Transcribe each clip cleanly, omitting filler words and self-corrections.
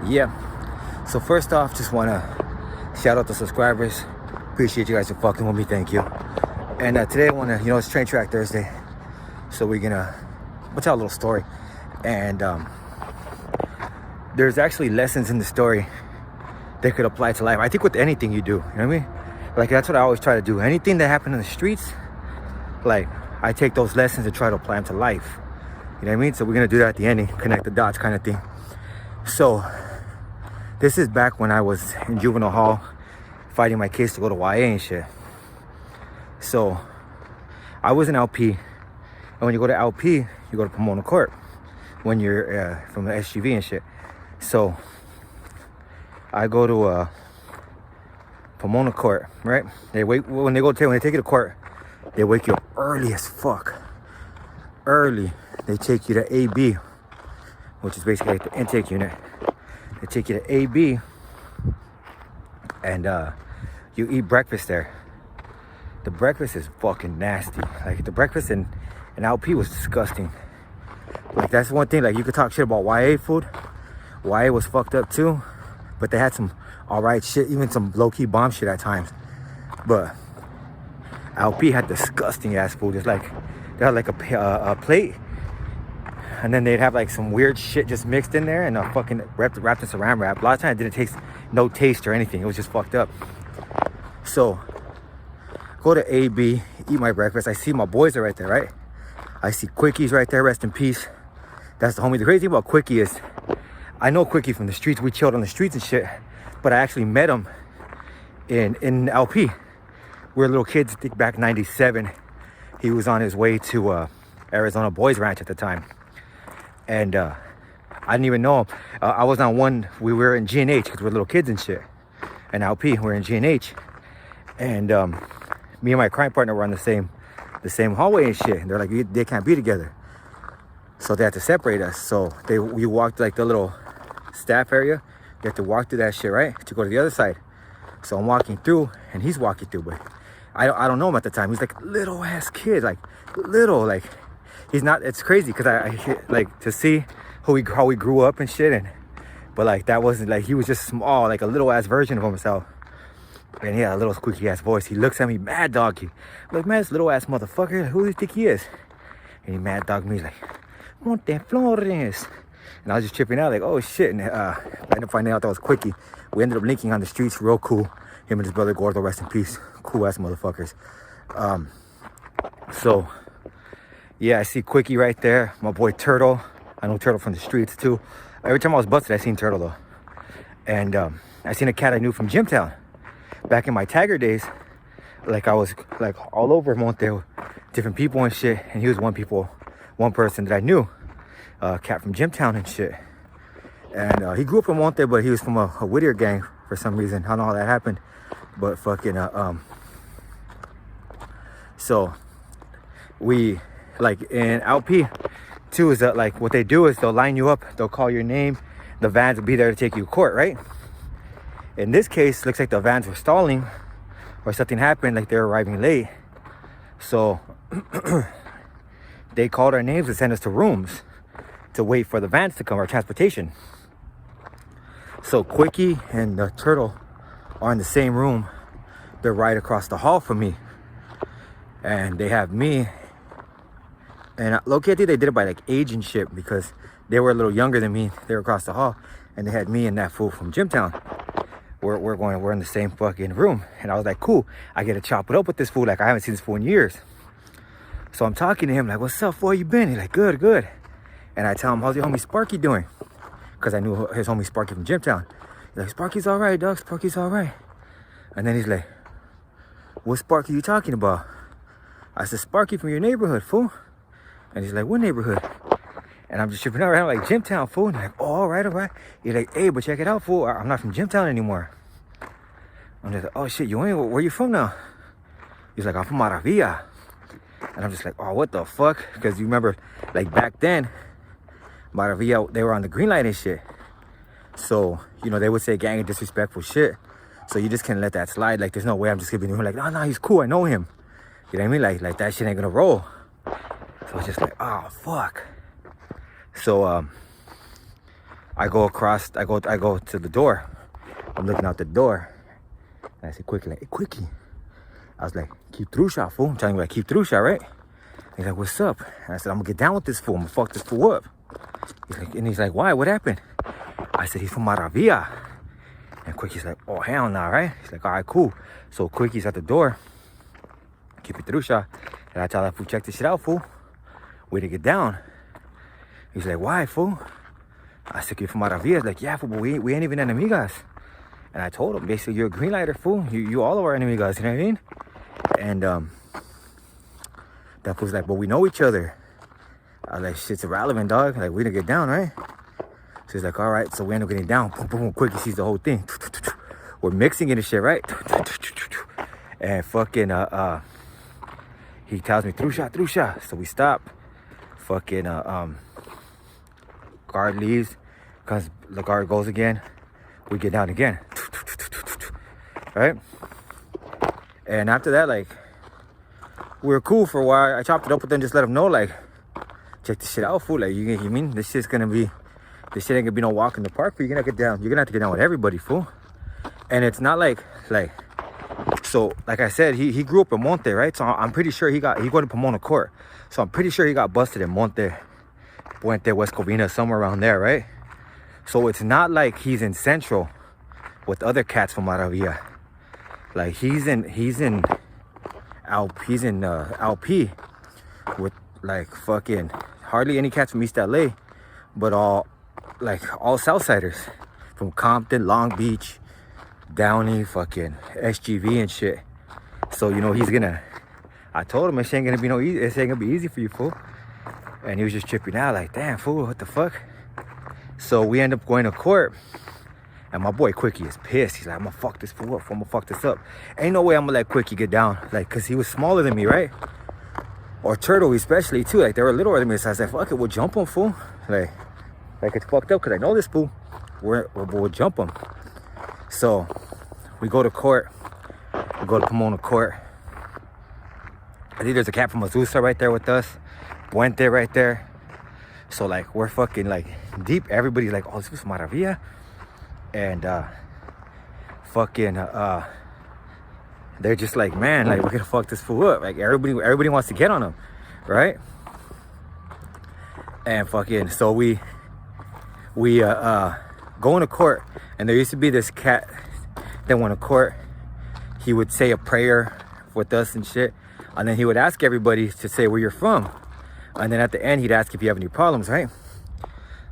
Yeah. So first off, just want to shout out the subscribers. Appreciate you guys for fucking with me. Thank you. And today I want to, it's Train Track Thursday. So we're going to tell a little story. And there's actually lessons in the story that could apply to life. I think with anything you do, you know what I mean? Like, that's what I always try to do. Anything that happened in the streets, like, I take those lessons and try to apply them to life. You know what I mean? So we're going to do that at the ending, connect the dots kind of thing. So this is back when I was in Juvenile Hall fighting my case to go to YA and shit. So I was in LP. And when you go to LP, you go to Pomona Court when you're from the SGV and shit. So I go to Pomona Court, right? When they take you to court, they wake you up early as fuck. Early. They take you to AB, which is basically like the intake unit. They take you to AB, and you eat breakfast there. The breakfast is fucking nasty. Like, the breakfast in LP was disgusting. Like, that's one thing. Like, you could talk shit about YA food. YA was fucked up too, but they had some alright shit, even some low-key bomb shit at times. But LP had disgusting ass food. It's like they had like a plate, and then they'd have like some weird shit just mixed in there and fucking wrapped in saran wrap. A lot of times it didn't taste, no taste or anything. It was just fucked up. So go to AB, eat my breakfast. I see my boys are right there, right? I see Quickie's right there, rest in peace. That's the homie. The crazy thing about Quickie is, I know Quickie from the streets. We chilled on the streets and shit, but I actually met him in LP. We were little kids, I think back in 97. He was on his way to Arizona Boys Ranch at the time. And I didn't even know him. I was on one, we were in G&H because we're little kids and shit. And LP, we're in G&H. And me and my crime partner were on the same hallway and shit. And they're like, they can't be together. So they had to separate us. So we walked like the little staff area. You have to walk through that shit, right? To go to the other side. So I'm walking through and he's walking through, but I don't know him at the time. He's like little ass kid, like little, like he's not. It's crazy because I like to see how we grew up and shit, but like that wasn't like, he was just small, like a little ass version of himself. And he had a little squeaky ass voice. He looks at me mad doggy. I'm like, man, this little ass motherfucker, who do you think he is? And he mad dogged me like, Monte Flores. And I was just tripping out like, oh shit. And I ended up finding out that was Quickie. We ended up linking on the streets, real cool. Him and his brother Gordo, rest in peace. Cool ass motherfuckers. So yeah, I see Quickie right there. My boy Turtle. I know Turtle from the streets too. Every time I was busted, I seen Turtle though. And I seen a cat I knew from Gymtown. Back in my Tiger days, like I was like all over Monte, different people and shit. And he was one person that I knew. Cat from Gymtown and shit. And he grew up in Monte, but he was from a Whittier gang for some reason. I don't know how that happened. But fucking, so we, like in LP too, is that like what they do is they'll line you up, they'll call your name, the vans will be there to take you to court, right? In this case, looks like the vans were stalling or something happened, like they're arriving late. So they called our names and sent us to rooms to wait for the vans to come, or transportation. So Quickie and the Turtle are in the same room. They're right across the hall from me. And they have me. And low-key, I think they did it by like age and shit, because they were a little younger than me. They were across the hall. And they had me and that fool from Gymtown. We're in the same fucking room. And I was like, cool. I get to chop it up with this fool. Like, I haven't seen this fool in years. So I'm talking to him like, what's up, fool? You been? He's like, good, good. And I tell him, how's your homie Sparky doing? Because I knew his homie Sparky from Gymtown. He's like, Sparky's all right, dog. Sparky's all right. And then he's like, what Sparky you talking about? I said, Sparky from your neighborhood, fool. And he's like, what neighborhood? And I'm just tripping out around like Gymtown, fool. And he's like, oh, all right, all right. He's like, hey, but check it out, fool. I'm not from Gymtown anymore. I'm just like, oh shit, you ain't, where you from now? He's like, I'm from Maravilla. And I'm just like, oh, what the fuck? Because you remember, like back then, Maravilla, they were on the green light and shit. So, they would say gang and disrespectful shit. So you just can't let that slide. Like, there's no way I'm just giving him like, no, he's cool. I know him. You know what I mean? Like that shit ain't gonna roll. So it's just like, oh, fuck. So, I go to the door. I'm looking out the door. And I say, Quickie, like, hey, Quickie. I was like, keep through shot, fool. I'm telling you, like, keep through shot, right? He's like, what's up? And I said, I'm gonna get down with this fool. I'm gonna fuck this fool up. He's like, why? What happened? I said, he's from Maravilla. And Quickie's like, oh, hell nah, right? He's like, all right, cool. So Quickie's at the door. Keep it through shot. And I tell that fool, check this shit out, fool. Way to get down. He's like, why, fool? I said, you're from Maravilla. He's like, yeah, fool, but we ain't even enemigas. And I told him, basically, you're a green lighter, fool. You all of our enemigas, you know what I mean? And that fool's like, but we know each other. I was like, shit's irrelevant, dog. Like, we didn't get down, right? So he's like, all right. So we end up getting down. Boom, boom, boom. Quick, he sees the whole thing. We're mixing it and shit, right? And fucking, he tells me, through shot. So we stop. Fucking, guard leaves. Because the guard goes again. We get down again. Right? And after that, like, we were cool for a while. I chopped it up with them, just let them know, like, check this shit out, fool. Like, you mean this shit ain't gonna be no walk in the park, fool. You're gonna get down. You're gonna have to get down with everybody, fool. And it's not like, so like I said, he grew up in Monte, right? So I'm pretty sure he going to Pomona Court. So I'm pretty sure he got busted in Monte, Puente, West Covina, somewhere around there, right? So it's not like he's in Central with other cats from Maravilla. Like he's in LP with like fucking hardly any cats from East LA, but all Southsiders from Compton, Long Beach, Downey, fucking SGV and shit. So you know I told him it ain't gonna be easy for you, fool. And he was just tripping out like, damn, fool, what the fuck? So we end up going to court. And my boy Quickie is pissed. He's like, I'm gonna fuck this fool up. I'm gonna fuck this up. Ain't no way I'm gonna let Quickie get down. Like, cause he was smaller than me, right? Or Turtle especially too. Like, they were littler than me. So I said, fuck it, we'll jump him, fool. Like it's fucked up, cause I know this fool. We'll jump him. So we go to court. We go to Pomona Court. I think there's a cat from Azusa right there with us. Puente right there. So like we're fucking like deep. Everybody's like, oh, this was Maravilla. And they're just like, man, like we're gonna fuck this fool up. Like everybody wants to get on him, right? And fucking so we go into court, and there used to be this cat that went to court. He would say a prayer with us and shit, and then he would ask everybody to say where you're from, and then at the end he'd ask if you have any problems, right?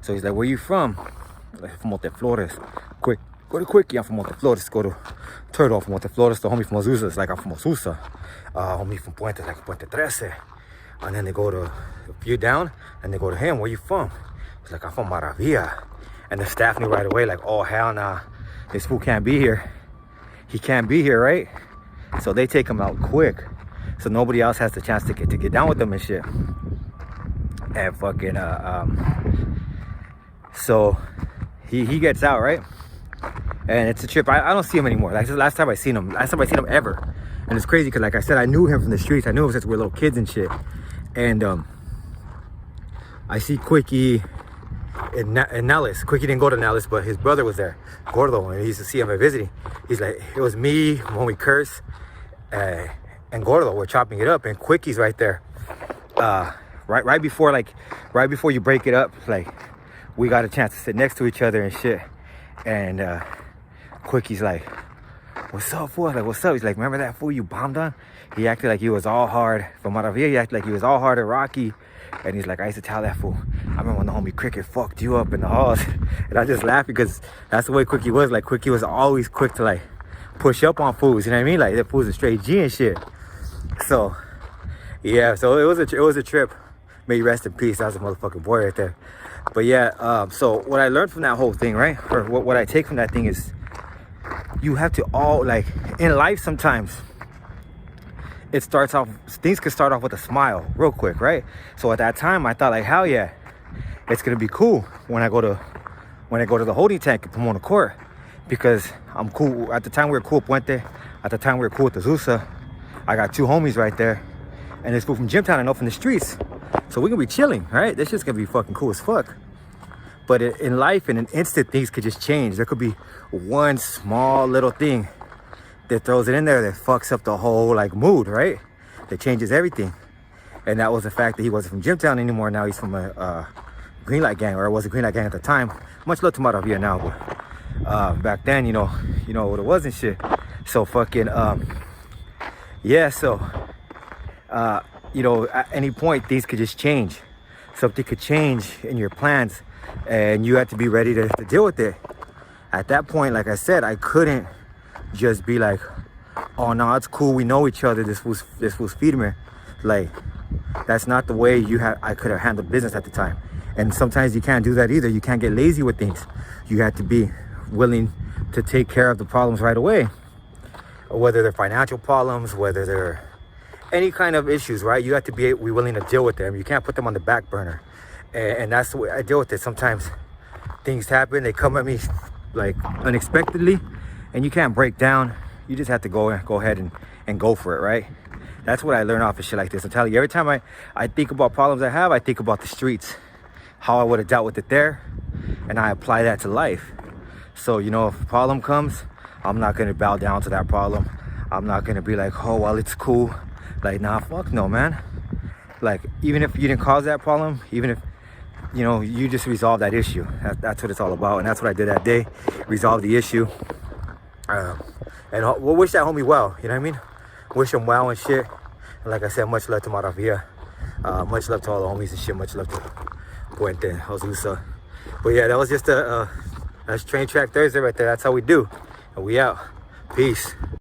So he's like, where you from? Like, from Monteflores. Quick, go to Quickie, I'm from Monteflores. Go to Turtle, from Monteflores. The homie from Azusa, it's like, I'm from Azusa. Homie from Puente, like Puente 13. And then they go to a few down, and they go to him, where you from? He's like, I'm from Maravilla. And the staff knew right away, like, oh, hell nah, this fool can't be here. He can't be here, right? So they take him out quick, so nobody else has the chance to get down with them and shit. And fucking, so he gets out, right? And it's a trip. I don't see him anymore. Like, this is the last time I seen him ever. And it's crazy because, like I said, I knew him from the streets. I knew him since we were little kids and shit. And I see Quickie in Nellis. Quickie didn't go to Nellis, but his brother was there, Gordo, and he used to see him at visiting. He's like, it was me when we cursed, and Gordo. We're chopping it up, and Quickie's right there. Right before you break it up, like, we got a chance to sit next to each other and shit. And Quickie's like, what's up, fool? Like, what's up? He's like, remember that fool you bombed on? He acted like he was all hard. From Maravilla, he acted like he was all hard at Rocky. And he's like, I used to tell that fool. I remember when the homie Cricket fucked you up in the halls. And I just laughed because that's the way Quickie was. Like, Quickie was always quick to, like, push up on fools. You know what I mean? Like, that fool's a straight G and shit. So, yeah. So it was a trip. May you rest in peace. That was a motherfucking boy right there. But yeah, so what I learned from that whole thing, right? Or what I take from that thing is, you have to all, like, in life sometimes, things can start off with a smile real quick, right? So at that time, I thought, like, hell yeah, it's gonna be cool when I go to the holding tank at Pomona Court, because I'm cool. At the time we were cool at Puente. At the time we were cool with Azusa. I got two homies right there, and this fool from Gymtown I know from the streets. So we're gonna be chilling, right? This shit's gonna be fucking cool as fuck. But in life, in an instant, things could just change. There could be one small little thing that throws it in there that fucks up the whole like mood, right? That changes everything. And that was the fact that he wasn't from Gymtown anymore. Now he's from a Green Light Gang, or it was a Green Light Gang at the time. Much love to my Javier now, but back then, you know what it was and shit. So fucking yeah. So at any point things could just change. Something could change in your plans, and you had to be ready to deal with it. At that point, like I said, I couldn't just be like, oh no, it's cool, we know each other, this was feeding me. Like, that's not the way I could have handled business at the time. And sometimes you can't do that either. You can't get lazy with things. You have to be willing to take care of the problems right away, whether they're financial problems, whether they're any kind of issues, right? You have to be willing to deal with them. You can't put them on the back burner. And that's the way I deal with it. Sometimes things happen, they come at me like unexpectedly, and you can't break down. You just have to go ahead and go for it, right? That's what I learned off of shit like this. I'm telling you, every time I think about problems I have, I think about the streets, how I would have dealt with it there, and I apply that to life. So, if a problem comes, I'm not going to bow down to that problem. I'm not going to be like, oh, well, it's cool. Like, nah, fuck no, man. Like, even if you didn't cause that problem, even if, you just resolve that issue. That's what it's all about. And that's what I did that day. Resolve the issue. And we'll wish that homie well, you know what I mean? Wish him well and shit. And like I said, much love to my Javier. Much love to all the homies and shit. Much love to Puente, Josusa. But yeah, that was just that's Train Track Thursday right there. That's how we do. And we out. Peace.